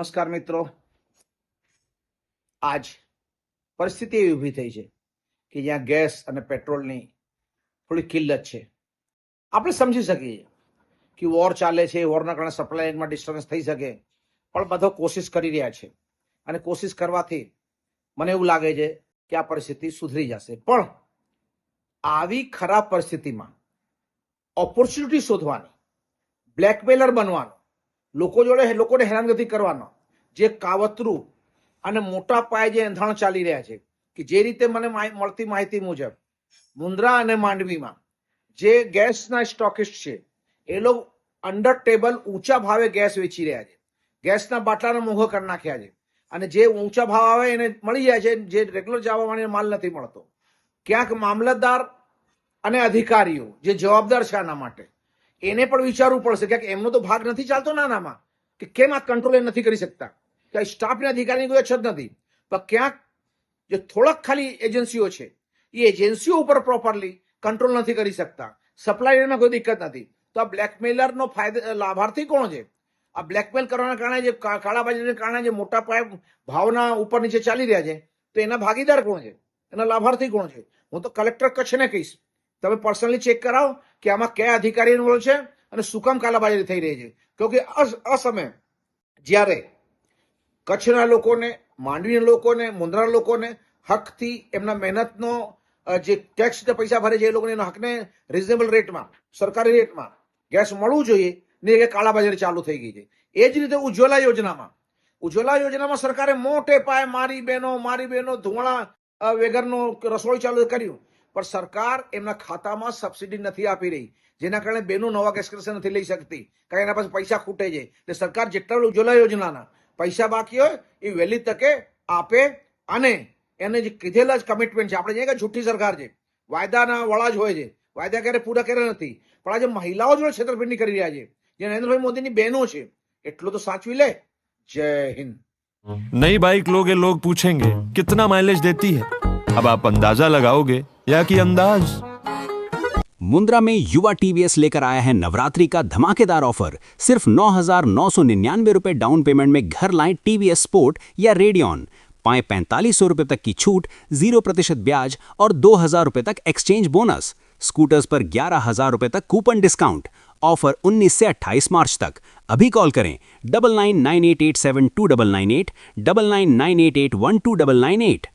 નમસ્કાર મિત્રો. આજ પરિસ્થિતિ એવી ઊભી થઈ છે કે જ્યાં ગેસ અને પેટ્રોલની થોડી કિલ્લત છે. આપણે સમજી શકીએ કે વોર ચાલે છે, વોરના કારણે સપ્લાયમાં ડિસ્ટર્બન્સ થઈ શકે, પણ બધો કોશિશ કરી રહ્યા છે અને કોશિશ કરવાથી મને એવું લાગે છે કે આ પરિસ્થિતિ સુધરી જશે. પણ આવી ખરાબ પરિસ્થિતિમાં ઓપોર્ચ્યુનિટી શોધવાની, બ્લેકમેલર બનવાનો, લોકોને હેરાનગતિ કરવાનો જે કાવતરું અને મોટા પાયે જે એંધાણ ચાલી રહ્યા છે, કે જે રીતે મને મળતી માહિતી મુજબ મુન્દ્રા અને માંડવીમાં જે ગેસના સ્ટોકિસ્ટ છે એ લોકો અંડર ટેબલ ઊંચા ભાવે ગેસ વેચી રહ્યા છે. ગેસના બાટલાનો મોંઘો કરી નાખ્યા છે અને જે ઊંચા ભાવ આવે એને મળી જાય છે, જે રેગ્યુલર જવા વાળાને માલ નથી મળતો. ક્યાંક મામલતદાર અને અધિકારીઓ જે જવાબદાર છે આના માટે એને પણ વિચારવું પડશે કે એમનો તો ભાગ નથી ચાલતો નાનામાં, કે કેમ આ કંટ્રોલ નથી કરી શકતા, કે સ્ટાફને અધિકારીની કોઈ અછત નથી, પણ ક્યાંક જે થોડાક ખાલી એજન્સીઓ છે એ એજન્સીઓ ઉપર પ્રોપરલી કંટ્રોલ નથી કરી શકતા, સપ્લાયમાં કોઈ દિક્કત નથી. તો આ બ્લેકમેલરનો લાભાર્થી કોણ છે? આ બ્લેકમેલ કરવાના કારણે જે કાળાબાજારીના કારણે જે મોટા પાયે ભાવના ઉપર નીચે ચાલી રહ્યા છે, તો એના ભાગીદાર કોણ છે, એના લાભાર્થી કોણ છે? હું તો કલેક્ટર કચ્છને કહીશ, તમે પર્સનલી ચેક કરાવો કે આમાં કયા અધિકારીનો રોલ છે અને શું કામ કાલાબાજારી થઈ રહી છે. કેમકે આ સમય જ્યારે કચ્છના લોકોને, માંડવીના લોકોને, મુન્દ્રાના લોકોને હકથી એમના મહેનતનો જે ટેક્સ પૈસા ભરે છે એ લોકોને એના હકને રિઝનેબલ રેટમાં, સરકારી રેટમાં ગેસ મળવું જોઈએ ને, કે કાળાબજારી ચાલુ થઈ ગઈ છે. એ જ રીતે ઉજ્જવલા યોજનામાં સરકારે મોટે પાયે મારી બહેનો ધુમાડા વગરનો રસોઈ ચાલુ કર્યું, પણ સરકાર એમના ખાતામાં સબસિડી નથી આપી રહી, જેના કારણે બહેનો નવા ગેસ કનેક્શન નથી લઈ શકતી, કારણ એના પાસે પૈસા ખૂટે છે. એટલે સરકાર જેટલા ઉજ્જવલા યોજનાના પૈસા બાકી હોય એ વહેલી તકે આપે અને એને જે કીધેલા જ કમિટમેન્ટ છે, આપણે જે કે જૂઠી સરકાર છે, વાયદાના વડા જ હોય છે, વાયદા ક્યારે પૂરા કર્યા નથી, પણ આજે મહિલાઓ જોડે છેતરપિંડી કરી રહ્યા છે, જે નરેન્દ્રભાઈ મોદીની બહેનો છે, એટલું તો સાચવી લે. જય હિન્દ. नई बाइक लोगे, लोग पूछेंगे कितना माइलेज देती है. अब आप अंदाजा लगाओगे या कि अंदाज. मुंद्रा में युवा टीवीएस लेकर आया है नवरात्रि का धमाकेदार ऑफर. सिर्फ 9,999 रुपए डाउन पेमेंट में घर लाएं टीवीएस स्पोर्ट या रेडियन. पाएं 4500 रुपए तक की छूट, 0% ब्याज और 2,000 रुपए तक एक्सचेंज बोनस. स्कूटर्स पर 11,000 रुपए तक कूपन डिस्काउंट. ऑफर 19 से 28 मार्च तक. अभी कॉल करें 9998872998, 9998812998.